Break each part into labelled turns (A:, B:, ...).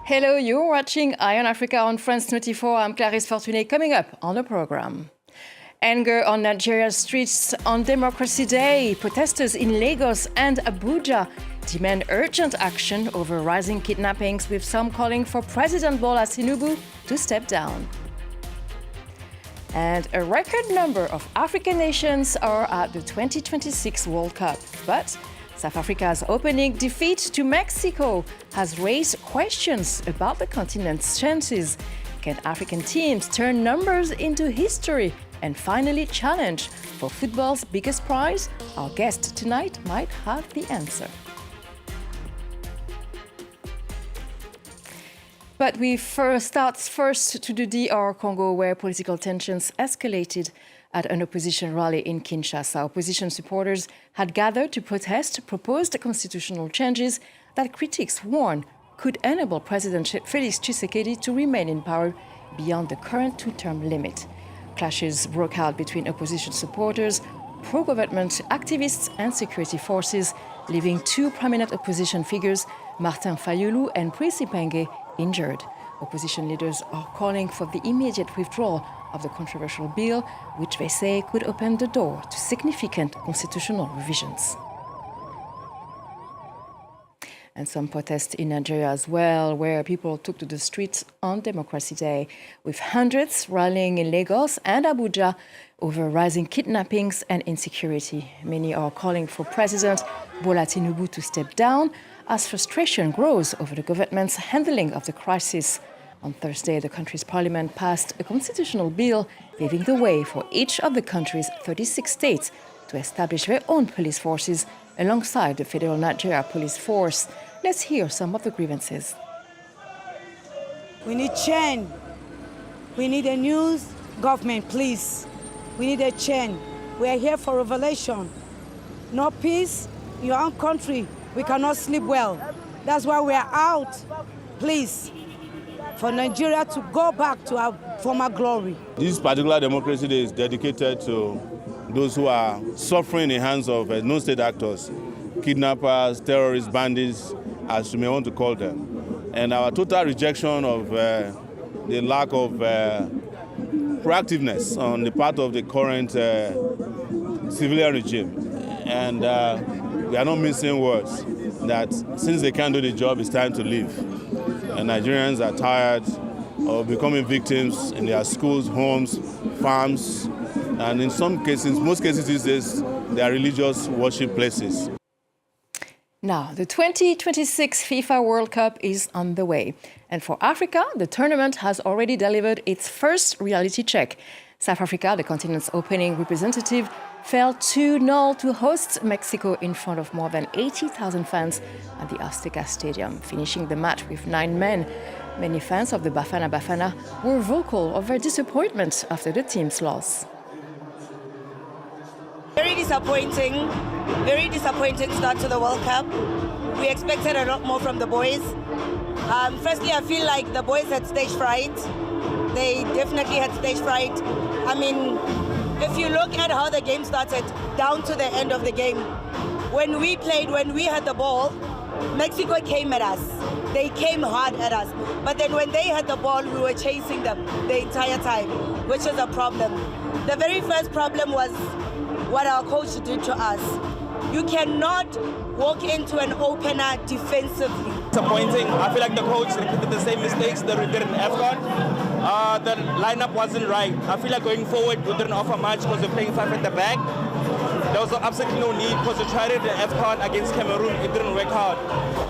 A: Hello, you're watching Eye on Africa on France 24. I'm Clarisse Fortuné. Coming up on the program. Anger on Nigeria's streets on Democracy Day. Protesters in Lagos and Abuja demand urgent action over rising kidnappings, with some calling for President Bola Tinubu to step down. And a record number of African nations are at the 2026 World Cup. But South Africa's opening defeat to Mexico has raised questions about the continent's chances. Can African teams turn numbers into history and finally challenge for football's biggest prize? Our guest tonight might have the answer. But we start first to the DR Congo, where political tensions escalated at an opposition rally in Kinshasa. Opposition supporters had gathered to protest proposed constitutional changes that critics warn could enable President Felix Tshisekedi to remain in power beyond the current two-term limit. Clashes broke out between opposition supporters, pro-government activists and security forces, leaving two prominent opposition figures, Martin Fayulu and Prissy Penge, injured. Opposition leaders are calling for the immediate withdrawal of the controversial bill, which they say could open the door to significant constitutional revisions. And some protests in Nigeria as well, where people took to the streets on Democracy Day, with hundreds rallying in Lagos and Abuja over rising kidnappings and insecurity. Many are calling for President Bola Tinubu to step down as frustration grows over the government's handling of the crisis. On Thursday, the country's parliament passed a constitutional bill paving the way for each of the country's 36 states to establish their own police forces alongside the Federal Nigeria Police Force. Let's hear some of the grievances.
B: We need change. We need a new government, please. We need a change. We are here for revelation. No peace in your own country. We cannot sleep well. That's why we are out, please, for Nigeria to go back to our former glory.
C: This particular Democracy Day is dedicated to those who are suffering in the hands of non-state actors, kidnappers, terrorists, bandits, as you may want to call them. And our total rejection of the lack of proactiveness on the part of the current civilian regime. And we are not mincing words that since they can't do the job, it's time to leave. And Nigerians are tired of becoming victims in their schools, homes, farms, and in some cases, most cases these days, they are religious worship places.
A: Now, the 2026 FIFA World Cup is on the way. And for Africa, the tournament has already delivered its first reality check. South Africa, the continent's opening representative, fell 2-0 to host Mexico in front of more than 80,000 fans at the Azteca Stadium, finishing the match with 9 men. Many fans of the Bafana Bafana were vocal of their disappointment after the team's loss.
D: Very disappointing start to the World Cup. We expected a lot more from the boys. Firstly, I feel like the boys had stage fright. They definitely had stage fright. I mean, if you look at how the game started down to the end of the game, when we had the ball, Mexico came at us. They came hard at us. But then when they had the ball, we were chasing them the entire time, which is a problem. The very first problem was what our coach did to us. You cannot walk into an opener defensively.
E: Disappointing. I feel like the coach repeated the same mistakes that we did in AFCON. The lineup wasn't right. I feel like going forward, we didn't offer much because we're playing 5 at the back. There was absolutely no need because we tried it in AFCON against Cameroon. It didn't work out.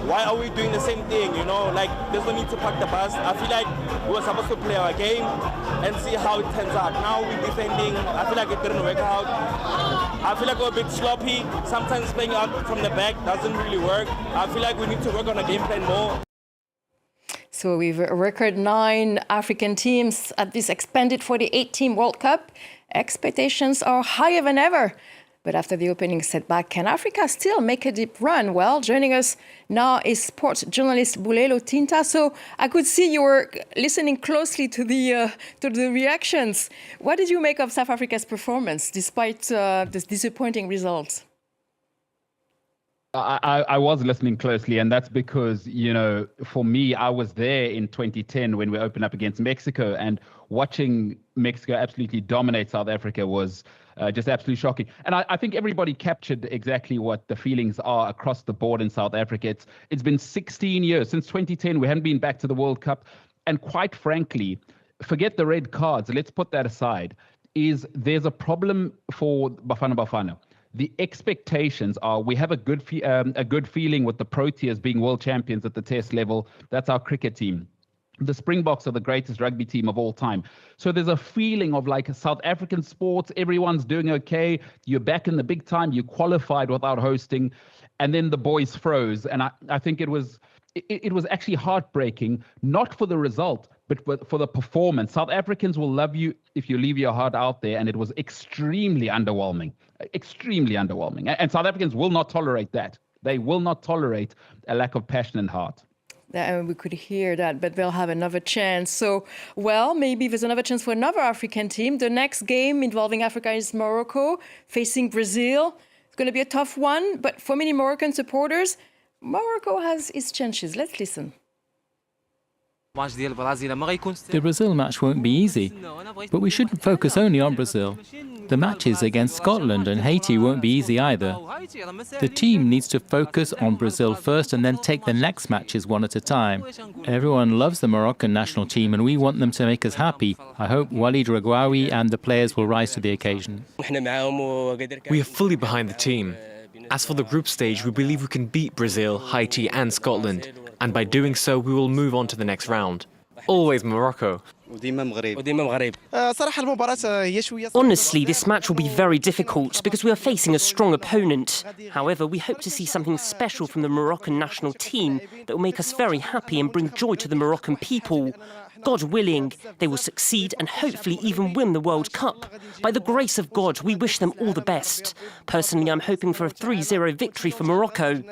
E: Why are we doing the same thing? You know, like there's no need to park the bus. I feel like we were supposed to play our game and see how it turns out. Now we're defending. I feel like it didn't work out. I feel like we're a bit sloppy. Sometimes playing out from the back doesn't really work. I feel like we need to work on a game plan more.
A: So with a record 9 African teams at this expanded 48-team World Cup, expectations are higher than ever. But after the opening setback, can Africa still make a deep run? Well, joining us now is sports journalist Bulelo Tinta. So I could see you were listening closely to the reactions. What did you make of South Africa's performance despite the disappointing results?
F: I was listening closely, and that's because, for me, I was there in 2010 when we opened up against Mexico, and watching Mexico absolutely dominate South Africa was just absolutely shocking. And I think everybody captured exactly what the feelings are across the board in South Africa. It's been 16 years since 2010. We hadn't been back to the World Cup. And quite frankly, forget the red cards. Let's put that aside. There's a problem for Bafana Bafana. The expectations are we have a good feeling with the Proteas being world champions at the test level. That's our cricket team. The Springboks are the greatest rugby team of all time. So there's a feeling of like South African sports, everyone's doing okay. You're back in the big time. You qualified without hosting. And then the boys froze. And I think it was actually heartbreaking, not for the result, but for the performance. South Africans will love you if you leave your heart out there. And it was extremely underwhelming. And South Africans will not tolerate that. They will not tolerate a lack of passion and heart.
A: And we could hear that, but they'll have another chance. So, well, maybe there's another chance for another African team. The next game involving Africa is Morocco facing Brazil. It's going to be a tough one, but for many Moroccan supporters, Morocco has its chances. Let's listen.
G: The Brazil match won't be easy, but we shouldn't focus only on Brazil. The matches against Scotland and Haiti won't be easy either. The team needs to focus on Brazil first and then take the next matches one at a time. Everyone loves the Moroccan national team and we want them to make us happy. I hope Walid Regragui and the players will rise to the occasion.
H: We are fully behind the team. As for the group stage, we believe we can beat Brazil, Haiti and Scotland. And by doing so, we will move on to the next round. Always Morocco.
I: Honestly, this match will be very difficult because we are facing a strong opponent. However, we hope to see something special from the Moroccan national team that will make us very happy and bring joy to the Moroccan people. God willing, they will succeed and hopefully even win the World Cup. By the grace of God, we wish them all the best. Personally, I'm hoping for a 3-0 victory for Morocco.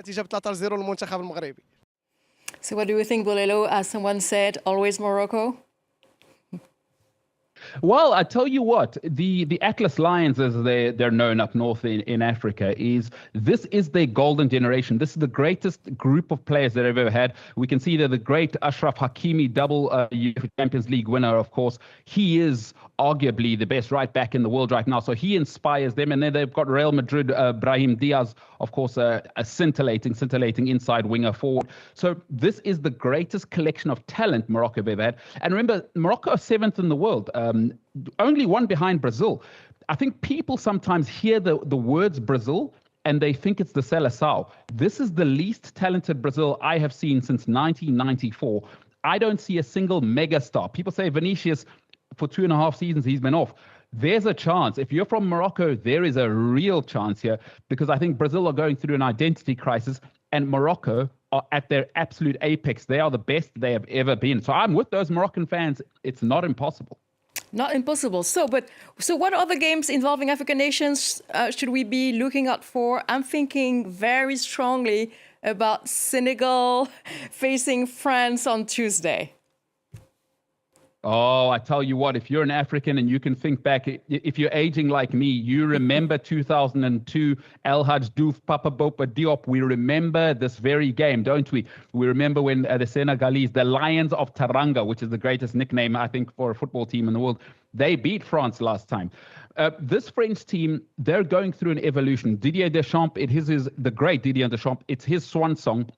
A: So what do you think, Bolelo? As someone said, always Morocco?
F: Well, I tell you what, the Atlas Lions, as they're known up north in Africa, this is their golden generation. This is the greatest group of players that I've ever had. We can see that the great Ashraf Hakimi, double UEFA Champions League winner, of course. He is arguably the best right back in the world right now. So he inspires them. And then they've got Real Madrid, Brahim Diaz, of course, a scintillating inside winger forward. So this is the greatest collection of talent Morocco have ever had. And remember, Morocco are 7th in the world. Only one behind Brazil. I think people sometimes hear the words Brazil and they think it's the Seleção. This is the least talented Brazil I have seen since 1994. I don't see a single megastar. People say Vinicius, for 2.5 seasons, he's been off. There's a chance. If you're from Morocco, there is a real chance here because I think Brazil are going through an identity crisis and Morocco are at their absolute apex. They are the best they have ever been. So I'm with those Moroccan fans. It's not impossible.
A: Not impossible. So what other games involving African nations should we be looking out for? I'm thinking very strongly about Senegal facing France on Tuesday.
F: Oh, I tell you what, if you're an African and you can think back, if you're aging like me, you remember 2002, El Hadj Diouf, Papa Bouba Diop. We remember this very game, don't we? We remember when the Senegalese, the Lions of Teranga, which is the greatest nickname, I think, for a football team in the world, they beat France last time. This French team, they're going through an evolution. Didier Deschamps, the great Didier Deschamps, it's his swan song.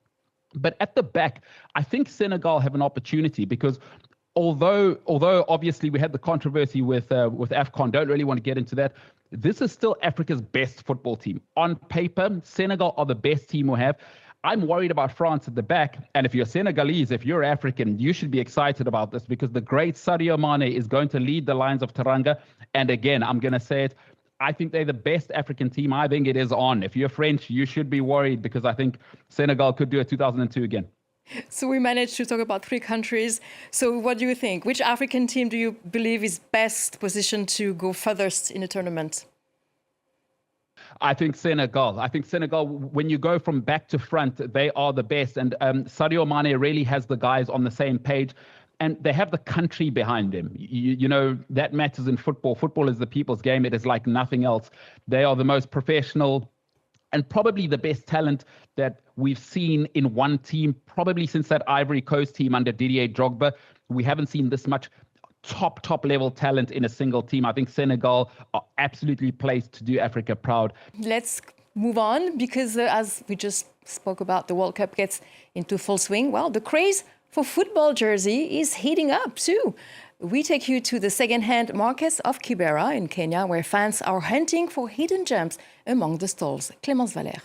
F: But at the back, I think Senegal have an opportunity because Although obviously we had the controversy with AFCON, don't really want to get into that. This is still Africa's best football team. On paper, Senegal are the best team we have. I'm worried about France at the back. And if you're Senegalese, if you're African, you should be excited about this because the great Sadio Mane is going to lead the Lions of Teranga. And again, I'm going to say it, I think they're the best African team. I think it is on. If you're French, you should be worried because I think Senegal could do it 2002 again.
A: So we managed to talk about 3 countries. So what do you think? Which African team do you believe is best positioned to go furthest in the tournament?
F: I think Senegal. When you go from back to front, they are the best. And Sadio Mane really has the guys on the same page. And they have the country behind them. You know, that matters in football. Football is the people's game. It is like nothing else. They are the most professional. and probably the best talent that we've seen in one team, probably since that Ivory Coast team under Didier Drogba. We haven't seen this much top level talent in a single team. I think Senegal are absolutely placed to do Africa proud.
A: Let's move on, because as we just spoke about, the World Cup gets into full swing. Well, the craze for football jersey is heating up too. We take you to the second-hand market of Kibera in Kenya, where fans are hunting for hidden gems among the stalls. Clémence Valère.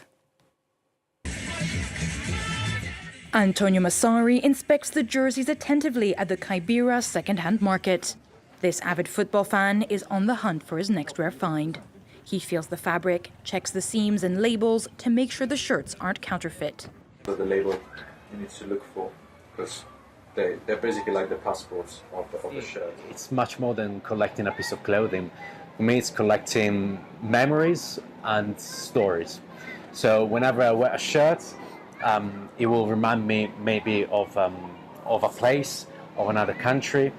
J: Antonio Massari inspects the jerseys attentively at the Kibera second-hand market. This avid football fan is on the hunt for his next rare find. He feels the fabric, checks the seams and labels to make sure the shirts aren't counterfeit.
K: The label you need to look for, because they're basically like the passports of the shirt.
L: It's much more than collecting a piece of clothing. For me, it's collecting memories and stories. So whenever I wear a shirt, it will remind me maybe of a place, of another country,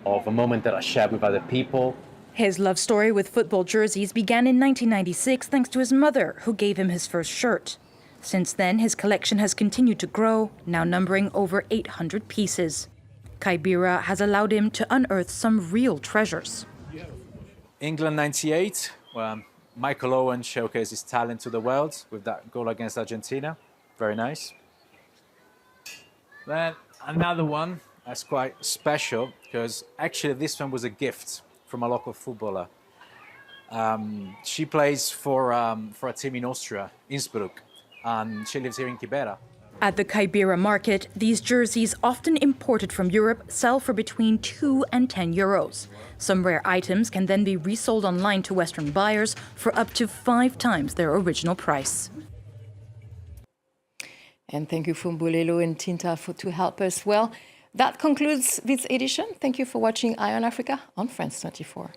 L: of a moment that I shared with other people.
J: His love story with football jerseys began in 1996 thanks to his mother, who gave him his first shirt. Since then, his collection has continued to grow, now numbering over 800 pieces. Kibera has allowed him to unearth some real treasures.
L: England 98, where Michael Owen showcased his talent to the world with that goal against Argentina. Very nice. Then another one that's quite special, because actually this one was a gift from a local footballer. She plays for a team in Austria, Innsbruck, and she lives here in Kibera.
J: At the Kibera market, these jerseys, often imported from Europe, sell for between 2 and 10 euros. Some rare items can then be resold online to Western buyers for up to 5 times their original price.
A: And thank you, Fumbulelo and Tinta, to help us. Well, that concludes this edition. Thank you for watching Eye on Africa on France 24.